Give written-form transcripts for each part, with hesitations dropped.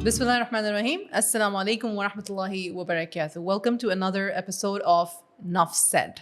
Bismillahirrahmanirrahim. Assalamu alaikum wa rahmatullahi wa barakatuh. Welcome to another episode of Nuff Said.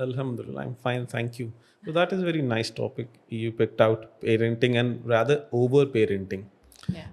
Alhamdulillah, I'm fine, thank you. So that is a very nice topic you picked out, parenting and rather over parenting. Yeah.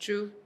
True.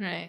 Right.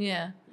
Yeah.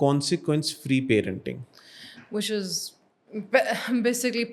consequence free parenting, which is basically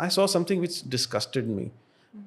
I saw something which disgusted me.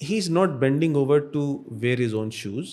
he is not bending over to wear his own shoes.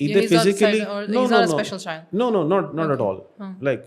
Either physically, no, not at all. Like,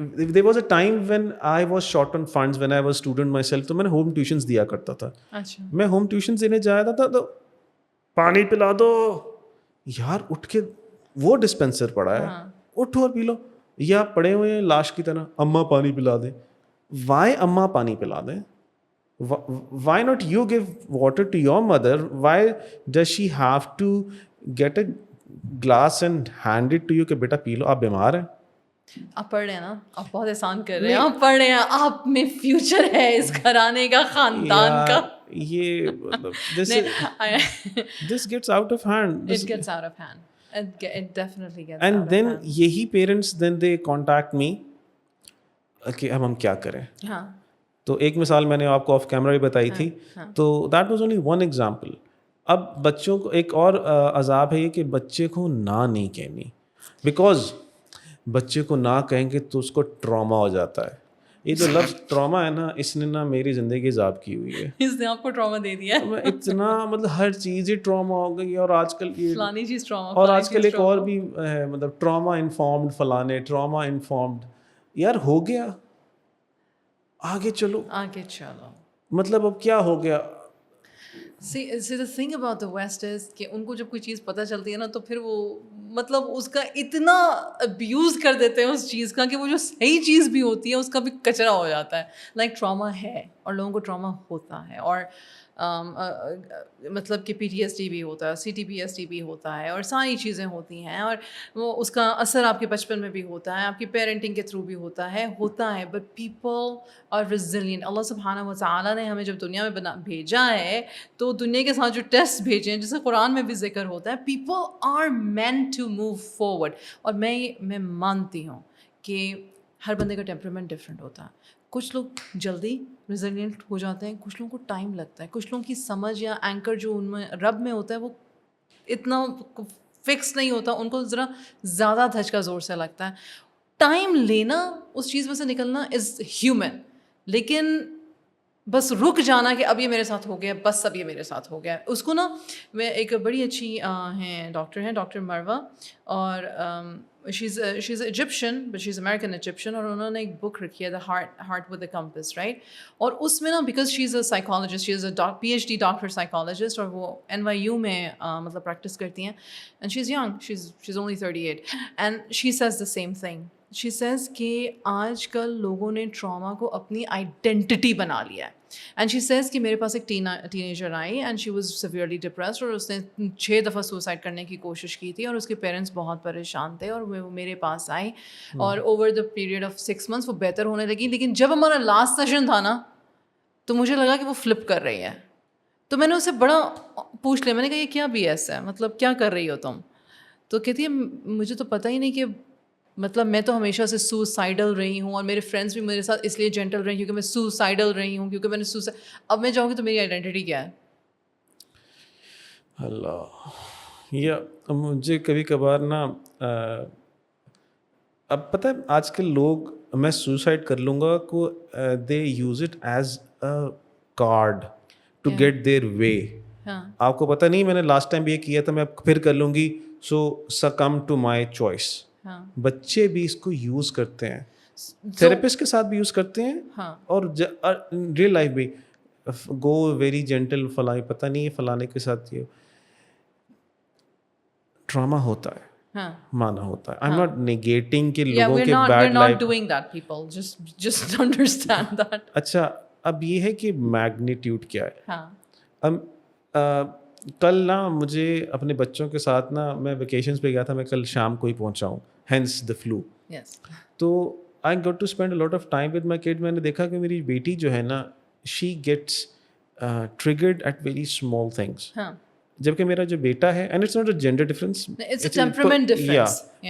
there was a time when I was short on funds when I was student myself, تو میں نے home tuitions دیا کرتا تھا. اچھا میں home tuition دینے جاتا تھا تو پانی پلا دو یار, اٹھ کے وہ ڈسپینسر پڑا ہے, اٹھو اور پی لو, یا پڑے ہوئے ہیں لاش کی طرح, اماں پانی پلا دیں. وائی اماں پانی پلا دیں؟ Why not you give water to your mother? Why does she have to get a glass and hand it to you کہ بیٹا پی لو, آپ بیمار ہیں؟ آپ پڑھ رہے ہیں نا, آپ بہت احسان کر رہے ہیں, آپ پڑھ رہے ہیں, آپ میں فیوچر ہے اس گھرانے کا, خاندان کا. یہ this gets out of hand. It gets out of hand. It definitely gets out of hand. And then یہی parents then they contact me کہ اب ہم کیا کریں. ہاں تو ایک مثال میں نے آپ کو آف کیمرہ بھی بتائی تھی, تو that was only one example. اب بچوں کو ایک اور عذاب ہے یہ کہ بچے کو نہ نہیں کہنی, بیکاز بچے کو نہ کہیں گے تو اس کو ٹراما ہو جاتا ہے. یہ جو لفظ ٹراما ہے نا, اس نے نا میری زندگی عذاب کی ہوئی ہے. اس نے آپ کو ٹراما دے دیا ہے. اتنا مطلب ہر چیز ہی ٹراما ہو گئی. اور آج کل یہ فلانی چیز ٹراما, اور آج کل ایک اور بھی ہے, مطلب ٹراما انفارمڈ فلانے, ٹراما انفارمڈ. یار ہو گیا, آگے چلو, آگے چلو, مطلب اب کیا ہو گیا. See the thing about the West is کہ ان کو جب کوئی چیز پتہ چلتی ہے نا تو پھر وہ مطلب اس کا اتنا ابیوز کر دیتے ہیں اس چیز کا کہ وہ جو صحیح چیز بھی ہوتی ہے اس کا بھی کچرا ہو جاتا ہے. لائک ٹراما ہے اور لوگوں کو ٹراما ہوتا ہے, اور مطلب کہ PTSD بھی ہوتا ہے, CTPSD بھی ہوتا ہے, اور ساری چیزیں ہوتی ہیں, اور وہ اس کا اثر آپ کے بچپن میں بھی ہوتا ہے, آپ کی پیرنٹنگ کے تھرو بھی ہوتا ہے. But people are resilient. اللہ سبحانہ و تعالیٰ نے ہمیں جب دنیا میں بھیجا ہے تو دنیا کے ساتھ جو ٹیسٹ بھیجے ہیں, جیسے قرآن میں بھی ذکر ہوتا ہے, people are meant to move forward. اور میں مانتی ہوں کہ ہر بندے کا ٹیمپرامنٹ ڈفرینٹ ہوتا ہے. کچھ لوگ جلدی ریزیلینٹ ہو جاتے ہیں, کچھ لوگوں کو ٹائم لگتا ہے, کچھ لوگوں کی سمجھ یا اینکر جو ان میں رب میں ہوتا ہے وہ اتنا فکس نہیں ہوتا, ان کو ذرا زیادہ دھچکا زور سے لگتا ہے. ٹائم لینا, اس چیز میں سے نکلنا از ہیومن, لیکن بس رک جانا کہ اب یہ میرے ساتھ ہو گیا, بس اب یہ میرے ساتھ ہو گیا. اس کو نا میں ایک بڑی اچھی ہیں ڈاکٹر ہیں, ڈاکٹر مروہ, اور she's Egyptian but she's American Egyptian, اور انہوں نے ایک بک رکھی ہے The Heart with a Compass, right. اور اس میں نا because she's a psychologist, she is a PhD doctor psychologist, اور وہ NYU میں مطلب پریکٹس کرتی ہیں, and she's young, she's only 38, and she says the same thing. She says کہ آج کل لوگوں نے ٹراما کو اپنی آئیڈینٹی بنا لیا ہے. اینڈ شی سیز کہ میرے پاس ایک teenager I and she was severely depressed, اور اس نے 6 دفعہ سوسائڈ کرنے کی کوشش کی تھی, اور اس کے پیرنٹس بہت پریشان تھے, اور وہ میرے پاس آئی, اور over the period of 6 months وہ بہتر ہونے لگی. لیکن جب ہمارا لاسٹ سیشن تھا نا تو مجھے لگا کہ وہ فلپ کر رہی ہے. تو میں نے اسے بڑا پوچھ لیا, میں نے کہا یہ کیا BS ہے, مطلب کیا کر رہی ہو تم؟ تو کہتی ہے مجھے تو پتہ ہی نہیں کہ مطلب میں تو ہمیشہ سے سوسائڈل رہی ہوں, اور میرے فرینڈس بھی میرے ساتھ اس لیے جینٹل رہے کیونکہ میں سوسائڈل رہی ہوں, کیونکہ میں نے اب میں چاہوں گی تو میری آئیڈینٹی کیا ہے؟ اللہ, یا مجھے کبھی کبھار نا اب پتہ ہے آج کل لوگ, میں سوسائڈ کر لوں گا کو دے use it as a card to get their way. آپ کو پتہ نہیں, میں نے لاسٹ ٹائم بھی یہ کیا تھا, میں اب پھر کر لوں گی, سو سکم ٹو مائی چوائس. بچے بھی اس کو یوز کرتے ہیں, تھراپسٹ کے ساتھ بھی یوز کرتے ہیں, اور ریئل لائف بھی گو ویری جینٹل, فلاں پتہ نہیں ہے فلانے کے ساتھ یہ ڈراما ہوتا ہے, مانا ہوتا ہے. آئی ایم ناٹ نیگیٹنگ کہ لوگوں کے بیڈ لائف. اچھا اب یہ ہے کہ میگنیٹیوڈ کیا ہے. اب کل نا مجھے اپنے بچوں کے ساتھ نا, میں ویکیشنز پہ گیا تھا, میں کل شام کو ہی پہنچا ہوں, ہینس دا فلو. تو I got to spend a lot of time with my kid. میں نے دیکھا کہ میری بیٹی جو ہے نا, she gets triggered at very small things, جبکہ میرا جو بیٹا ہے, and it's not a gender difference,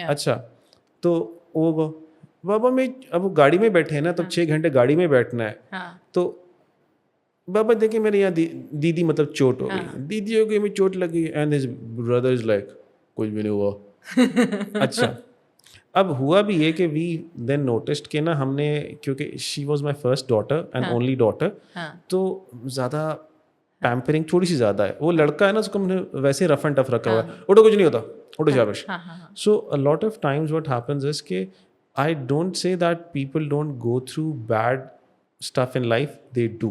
اچھا تو وہ بابا میں اب وہ گاڑی میں بیٹھے ہیں نا, تو 6 گھنٹے گاڑی میں بیٹھنا ہے, تو بابا دیکھیں میرے یہاں دیدی مطلب چوٹ ہو گئی, دیدی ہو گئی, میں چوٹ لگی, and his brother is like کچھ بھی نہیں ہوا. اچھا اب ہوا بھی یہ کہ وی دین نوٹسڈ کہ نا ہم نے, کیونکہ she was my first daughter and only daughter, تو زیادہ پیمپرنگ تھوڑی سی زیادہ ہے. وہ لڑکا ہے نا, اس کو ہم نے ویسے رف اینڈ ٹف رکھا ہوا ہے, اٹھو کچھ نہیں ہوتا, اٹھو شاباش. So a lot of times what happens is کہ I don't say that people don't go through bad stuff in life, they do.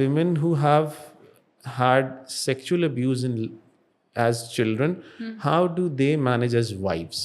women who have had sexual abuse in as children, how do they manage as wives?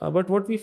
but what we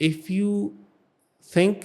if you think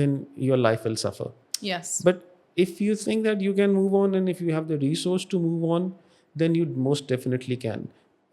then your life will suffer. Yes. But if you think that you can move on and if you have the resource to move on, then you most definitely can.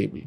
table.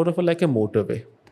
more of like a motorway.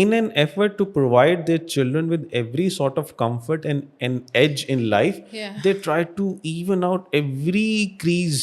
In an effort to provide their children with every sort of comfort and an edge in life, they try to even out every crease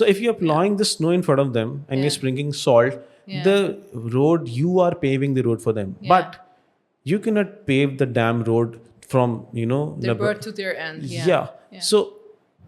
So if you're plowing the snow in front of them and you're sprinkling salt, the road, you are paving the road for them. But you cannot pave the damn road from, their birth to their end. Yeah. So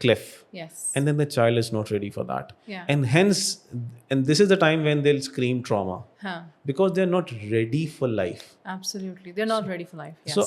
cliff. Yes. And then the child is not ready for that. Yeah. And hence, and this is the time when they'll scream trauma. Because they're not ready for life. Absolutely. They're not ready for life. Yes. So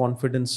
confidence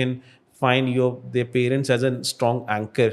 can find their parents as a strong anchor.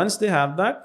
once they have that,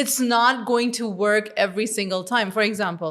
it's not going to work every single time. For example,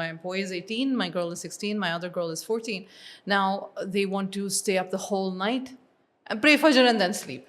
My boy is 18, my girl is 16, my other girl is 14. Now they want to stay up the whole night and pray Fajr and then sleep.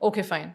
Okay, fine.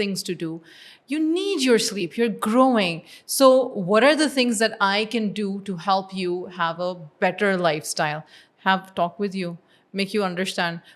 things to do, you need your sleep, you're growing. So what are the things that I can do to help you have a better lifestyle? Have talk with you, make you understand.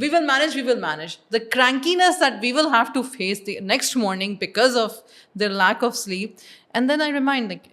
we will manage. The crankiness that we will have to face the next morning because of their lack of sleep. And then I remind like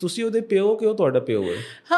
ਤੁਸੀਂ ਉਹਦੇ ਪਿਓ ਕਿ ਉਹ ਤੁਹਾਡਾ ਪਿਓ ਹੈ.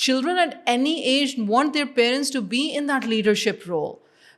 children at any age want their parents to be in that leadership role.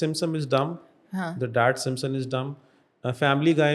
Simpson is dumb. The dad Simpson is dumb. Family Guy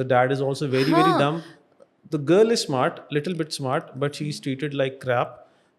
the dad is also very dumb. The girl is smart, little bit smart, but she is treated like crap.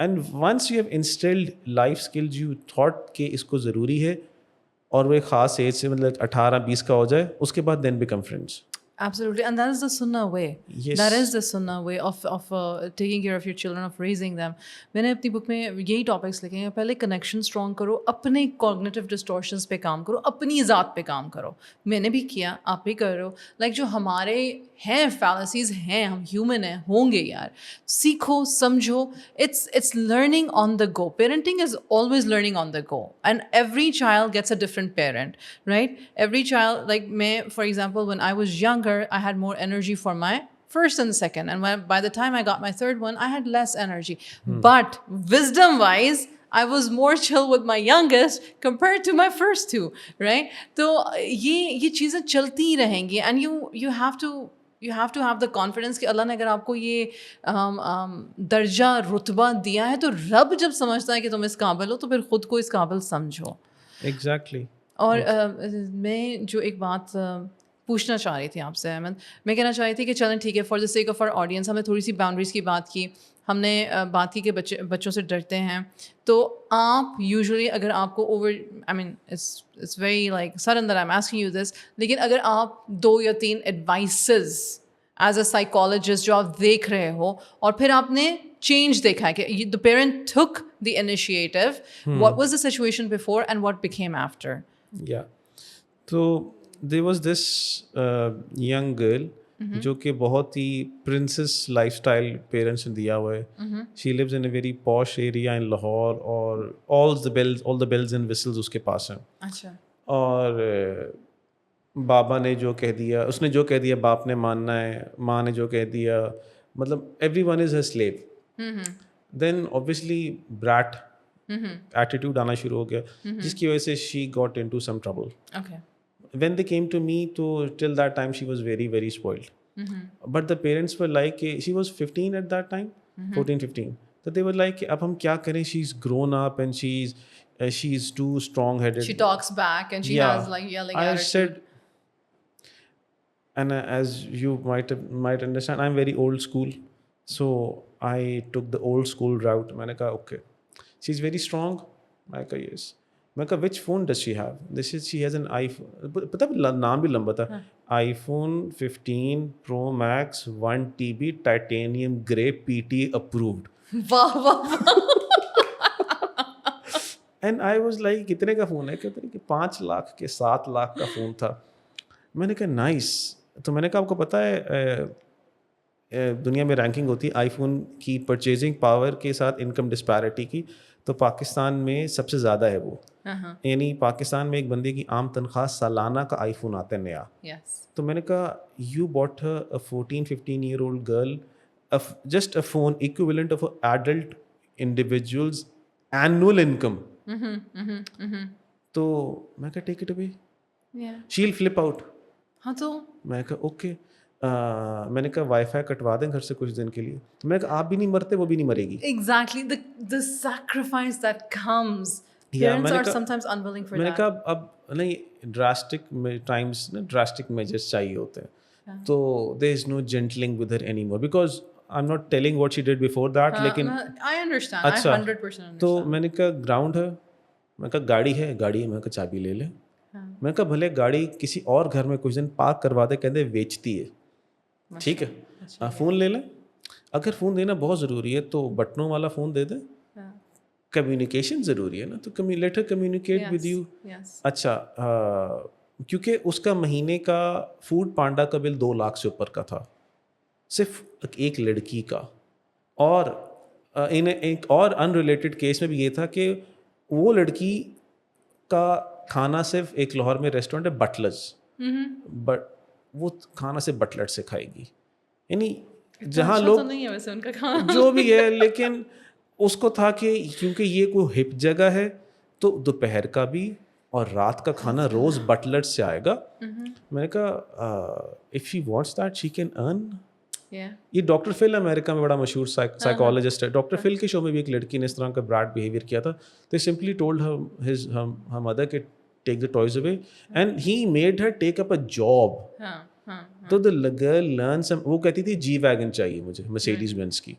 And once you have installed life skills you thought کہ اس کو ضروری ہے, اور وہ ایک خاص age سے مطلب 18-20 کا ہو جائے, اس کے بعد then become friends. Absolutely, and that is the sunnah way. Yes. That is the sunnah way of taking care of your children, of raising them. میں نے اپنی بک میں یہی ٹاپکس لکھے ہیں. پہلے کنیکشن اسٹرانگ کرو, اپنے کوگنیٹو ڈسٹورشنس پہ کام کرو, اپنی ذات پہ کام کرو. میں نے بھی کیا, آپ بھی کر رہے ہو. لائک جو ہمارے ہیں فیلسیز ہیں, ہم ہیومن ہیں, ہوں گے یار, سیکھو, سمجھو. It's learning on the go. Parenting is always learning on the go, and every child gets a different parent, right? Every child, like me, for example, when I was younger, I had more energy for my first and second, and by the time I got my third one, I had less energy. But wisdom wise, I was more chill with my youngest compared to my first two, right? So یہ چیزیں چلتی رہیں گی, and you have to have the confidence کہ اللہ نے اگر آپ کو یہ درجہ رتبہ دیا ہے تو رب جب سمجھتا ہے کہ تم اس قابل ہو تو پھر خود کو اس قابل سمجھو. ایگزیکٹلی. اور میں جو ایک بات پوچھنا چاہ رہی تھی آپ سے احمد, میں کہنا چاہ رہی تھی کہ چلیں ٹھیک ہے, for the sake of our audience ہم نے تھوڑی سی باؤنڈریز کی بات کی, ہم نے بات کی کہ بچوں سے ڈرتے ہیں. تو آپ یوزلی اگر آپ کو over, I mean it's very like sudden that I am asking you this, لیکن اگر آپ 2 یا 3 ایڈوائسز ایز اے سائیکالوجسٹ جو آپ دیکھ رہے ہو, اور پھر آپ نے چینج دیکھا ہے کہ the parent took the initiative, what was the situation before and what became after. یا تو there was this young girl جو کہ بہت ہی پرنسس لائف اسٹائل پیرنٹس نے دیا ہوا ہے. She lives in a very posh area in Lahore, اور all the bells and whistles اس کے پاس ہیں. اچھا. اور بابا نے جو کہہ دیا, اس نے جو کہہ دیا باپ نے ماننا ہے, ماں نے جو کہہ دیا, مطلب everyone is her slave. Then obviously brat attitude آنا شروع ہو گیا, جس کی وجہ سے she got into some trouble. Okay. When they came to me, to till that time she was very, very spoiled. But the parents were like, she was 15 at that time, 14-15. So they were like, ab hum kya kare, she's grown up and she's too strong headed. She talks back and she has like yelling attitude. I said, and as you might understand, I'm very old school, so I took the old school route. Maine kaha okay, she's very strong. I kaha yes. میں کہا which phone does she have, this is she has an iPhone, پتہ نام بھی لمبا تھا, iPhone 15 Pro Max 1 TB titanium grey PT approved. واہ واہ. And I was like کتنے کا فون ہے, کہتے ہیں کہ 5 لاکھ کے 7 لاکھ کا فون تھا. میں نے کہا نائس. تو میں نے کہا آپ کو پتہ ہے دنیا میں رینکنگ ہوتی ہے آئی فون کی پرچیزنگ پاور کے ساتھ انکم ڈسپیرٹی کی, تو پاکستان میں سب سے زیادہ ہے وہ. یعنی پاکستان میں ایک بندے کی عام تنخواہ سالانہ کا آئی فون آتا ہے نیا. تو میں نے کہا you bought a 14-15 year old girl just a phone equivalent of an adult individual's annual income. تو میں کہا take it away, she'll flip out. ہاں تو میں کہا اوکے. میں نے کہا وائی فائی کٹوا دیں گھر سے کچھ دن کے لیے. میں نے کہا آپ بھی نہیں مرتے, وہ بھی نہیں مرے گی. Exactly, the sacrifice that comes. Parents are sometimes unwilling for that. میں نے کہا اب نہیں, ڈراسٹک ٹائمس نا ڈراسٹک میجرس چاہیے ہوتے ہیں, تو there is no gentling with her anymore because I'm not telling what she did before that. لیکن I understand, I 100% understand. تو میں نے کہا گراؤنڈ ہے, میں نے کہا گاڑی ہے, گاڑی ہے, میں نے کہا چابی لے لے. میں نے کہا بھلے گاڑی کسی اور گھر میں کچھ دن پارک کروا دے, کہتے بیچتی ہے, ٹھیک ہے, فون لے لیں. اگر فون دینا بہت ضروری ہے تو بٹنوں والا فون دے دیں. کمیونیکیشن ضروری ہے نا, تو let her communicate with you. اچھا, کیونکہ اس کا مہینے کا فوڈ پانڈا کا بل 2 لاکھ سے اوپر کا تھا, صرف ایک لڑکی کا. اور ایک اور ان ریلیٹڈ کیس میں بھی یہ تھا کہ وہ لڑکی کا کھانا صرف ایک لاہور میں ریسٹورینٹ ہے بٹلرز, بٹ وہ کھانا صرف بٹلر سے کھائے گی. یعنی جہاں لوگ جو بھی ہے, لیکن اس کو تھا کہ کیونکہ یہ کوئی ہپ جگہ ہے تو دوپہر کا بھی اور رات کا کھانا روز بٹلر سے آئے گا. میں نے کہا if she wants that she can earn. یہ ڈاکٹر فل امریکہ میں بڑا مشہور سائیکالوجسٹ ہے. ڈاکٹر فل کے شو میں بھی ایک لڑکی نے اس طرح کا براڈ بیہیویئر کیا تھا. تو سمپلی ٹولڈ ہر مدر کہ take the toys away, and he made her take up a job. تو دا گرل لرن سم, وہ کہتی تھی جی ویگن چاہیے مجھے, مرسیڈیز بینز کی.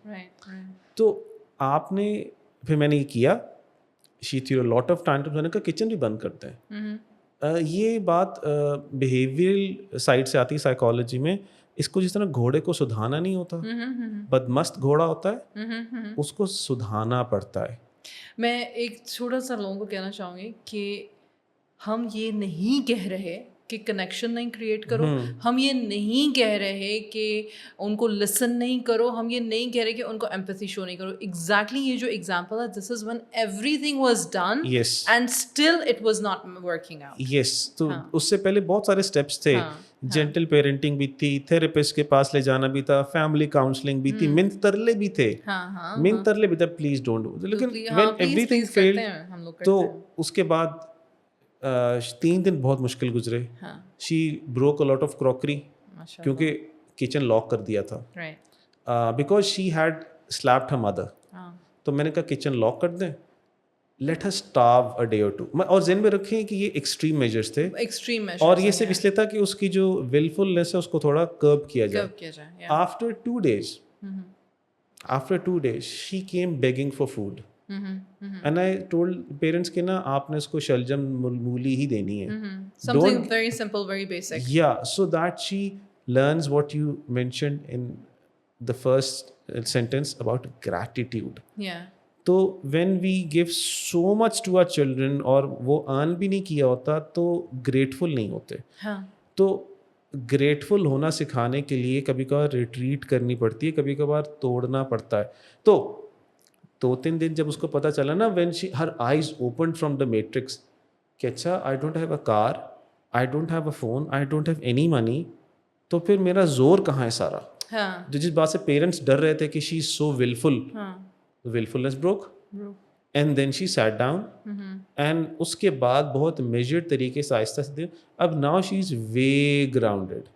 تو آپ نے پھر میں نے یہ کیا, شی تھریو لاٹ آف ٹائم, میں نے کہا کچن بھی بند کرتے ہیں. یہ بات بیہیویئرل سائڈ سے آتی ہے سائیکالوجی میں. اس کو جس طرح گھوڑے کو سدھانا نہیں ہوتا, بدمست گھوڑا ہوتا ہے, اس کو سدھانا پڑتا ہے. میں ایک چھوٹا سا لوگوں کو کہنا چاہوں گی کہ ہم یہ نہیں کہہ رہے کہ کنیکشن نہیں کریٹ کرو, ہم یہ نہیں کہہ رہے کہ ان کو لسن نہیں کرو, ہم یہ نہیں کہہ رہے کہ ان کو ایمپیتھی شو نہیں کرو. ایگزیکٹلی یہ جو ایگزامپل ہے, this is one everything was done and still it was not working out. Yes, تو اس سے پہلے بہت سارے اسٹیپس تھے. جینٹل پیرنٹنگ بھی تھی, تھراپسٹ کے پاس لے جانا بھی تھا, فیملی کاؤنسلنگ بھی تھی, منت ترلے بھی تھے, منت ترلے بھی تھا پلیز ڈونٹ ڈو. لیکن وین ایوری تھنگ فیلڈ, تو اس کے بعد 3 دن بہت مشکل گزرے. She broke a lot of crockery, کیونکہ کچن لاک کر دیا تھا, because she had slapped her mother. تو میں نے کہا کچن لاک کر دیں, لیٹ ہر اسٹارو اے ڈے اور 2. اور ذہن میں رکھیں کہ یہ ایکسٹریم میجرز تھے, اور یہ صرف اس لیے تھا کہ اس کی جو ولفلنس ہے اس کو تھوڑا کرب کیا جائے. After 2 days she came begging for food. And I told parents کہ نا آپ نے اس کو شلجم مولی ہی دینی ہے, something very simple, very basic. Yeah, so that she learns what you mentioned in the first sentence about gratitude. Yeah. تو when we give so much to our children اور وہ earn بھی نہیں کیا ہوتا تو grateful نہیں ہوتے. تو گریٹفل ہونا سکھانے کے لیے کبھی کبھار ریٹریٹ کرنی پڑتی ہے, کبھی کبھار توڑنا پڑتا ہے. تو 2-3 دن جب اس کو پتہ چلا نا, when she her eyes open from the Matrix کہ اچھا I don't have a car, I don't have a phone, I don't have any money, تو پھر میرا زور کہاں ہے سارا. جو جس بات سے پیرنٹس ڈر رہے تھے کہ she is so wilful, wilfulness broke. And then she sat down, and اس کے بعد بہت میجرڈ طریقے سے آہستہ سے, اب now she is way grounded,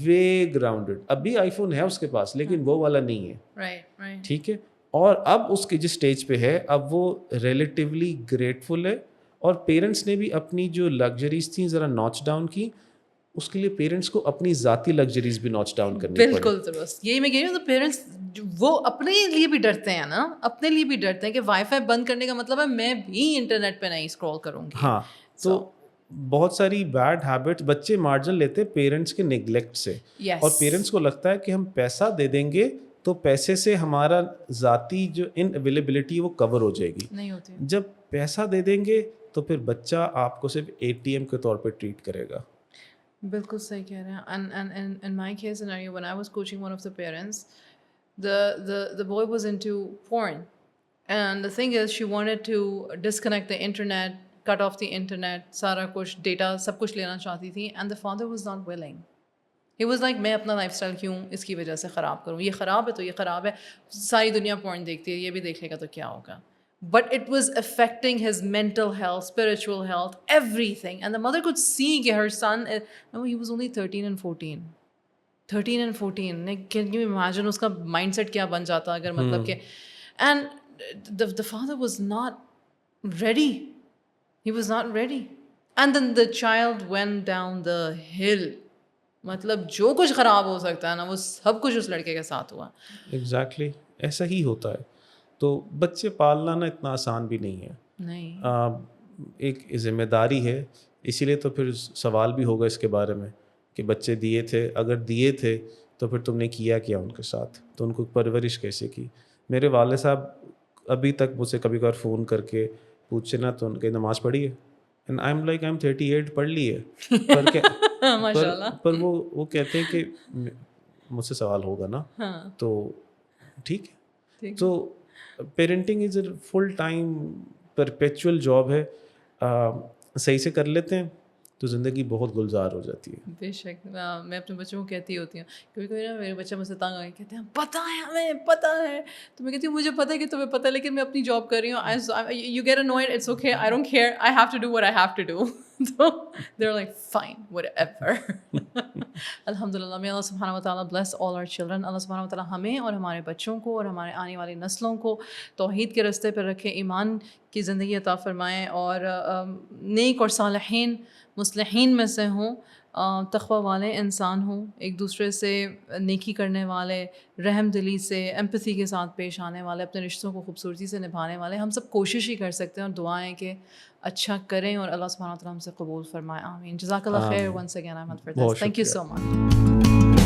way grounded. ابھی آئی فون ہے اس کے پاس لیکن وہ والا نہیں ہے, ٹھیک ہے. اور اب اس کی جس اسٹیج پہ ہے اب وہ ریلیٹیولی گریٹفل ہے, اور پیرنٹس نے بھی اپنی جو لگژریز تھیں ذرا نوچ ڈاؤن کی. اس کے لیے پیرنٹس کو اپنی ذاتی لگژریز بھی نوچ ڈاؤن کرنی پڑی. بالکل درست, یہی میں کہہ رہی ہوں. تو پیرنٹس وہ اپنے لیے بھی ڈرتے ہیں نا, اپنے لیے بھی ڈرتے ہیں کہ وائی فائی بند کرنے کا مطلب ہے میں بھی انٹرنیٹ پہ نہیں اسکرول کروں گی. ہاں, تو بہت ساری بیڈ ہیبٹس بچے مارجن لیتے پیرنٹس کے نیگلیکٹ سے. اور پیرنٹس کو لگتا ہے کہ ہم پیسہ دے دیں گے تو پیسے سے ہمارا ذاتی جو ان اویلیبلٹی وہ کور ہو جائے گی. نہیں ہوتی. جب پیسہ دے دیں گے تو پھر بچہ آپ کو صرف ATM کے طور پہ ٹریٹ کرے گا. بالکل صحیح کہہ رہے ہیں. And in my case scenario, when I was coaching one of the parents, the boy was into porn, and the thing is she wanted to disconnect the internet, cut off the internet, سارا کچھ data سب کچھ لینا چاہتی تھی, and the father was not willing. He was like میں اپنا life style کیوں اس کی وجہ سے خراب کروں, یہ خراب ہے تو یہ خراب ہے, ساری دنیا پورن دیکھتی ہے, یہ بھی دیکھے گا تو کیا ہوگا. But it was affecting his mental health, spiritual health, everything. And the mother could see that her son, no, he was only 13 and 14. 13 and 14. Like, can you imagine uska mindset kya ban jata agar matlab ke. And the father was not ready. He was not ready. And then the child went down the hill. مطلب جو کچھ خراب ہو سکتا ہے نا وہ سب کچھ اس لڑکے کے ساتھ ہوا. ایگزیکٹلی ایسا ہی ہوتا ہے. تو بچے پالنا نا اتنا آسان بھی نہیں ہے. نہیں, ایک ذمہ داری ہے. اسی لیے تو پھر سوال بھی ہوگا اس کے بارے میں کہ بچے دیے تھے, اگر دیے تھے تو پھر تم نے کیا کیا ان کے ساتھ, تو ان کو پرورش کیسے کی. میرے والد صاحب ابھی تک مجھ سے کبھی کبھار فون کر کے پوچھے نا تو ان کی نماز پڑھی ہے, and I am like I am 38 پڑھ لی ہے, پر وہ کہتے ہیں کہ مجھ سے سوال ہوگا نا, تو ٹھیک ہے. تو parenting is a full time perpetual job ہے. صحیح سے کر لیتے ہیں تو زندگی بہت گلزار ہو جاتی ہے. بے شک. میں اپنے بچوں کو کہتی ہوتی ہوں, کبھی کبھی نا میرے بچہ مجھ سے تنگ آئے کہتے ہیں پتہ ہے ہمیں پتہ ہے, تو میں کہتی ہوں مجھے پتہ ہے کہ تمہیں پتہ ہے لیکن میں اپنی جاب کر رہی ہوں. You get annoyed, it's okay, I don't care, I have to do what I have to do. تو they are like fine whatever. الحمد للہ. میں اللہ سبحانہ و تعالیٰ بلیس آل آور چلڈرن. اللہ سبحانہ و تعالیٰ ہمیں اور ہمارے بچوں کو اور ہمارے آنے والی نسلوں کو توحید کے راستے پر رکھے, ایمان کی زندگی عطا فرمائیں, اور نیک اور صالحین مصلحین میں سے ہوں. تقوی والے انسان ہوں، ایک دوسرے سے نیکی کرنے والے، رحم دلی سے، ایمپتھی کے ساتھ پیش آنے والے، اپنے رشتوں کو خوبصورتی سے نبھانے والے. ہم سب کوشش ہی کر سکتے ہیں اور دعائیں کہ اچھا کریں اور اللہ سبحانہ وتعالیٰ ہم سے قبول فرمائے. آمین. جزاک اللہ خیر once again Ahmed Firdous. Thank you so much.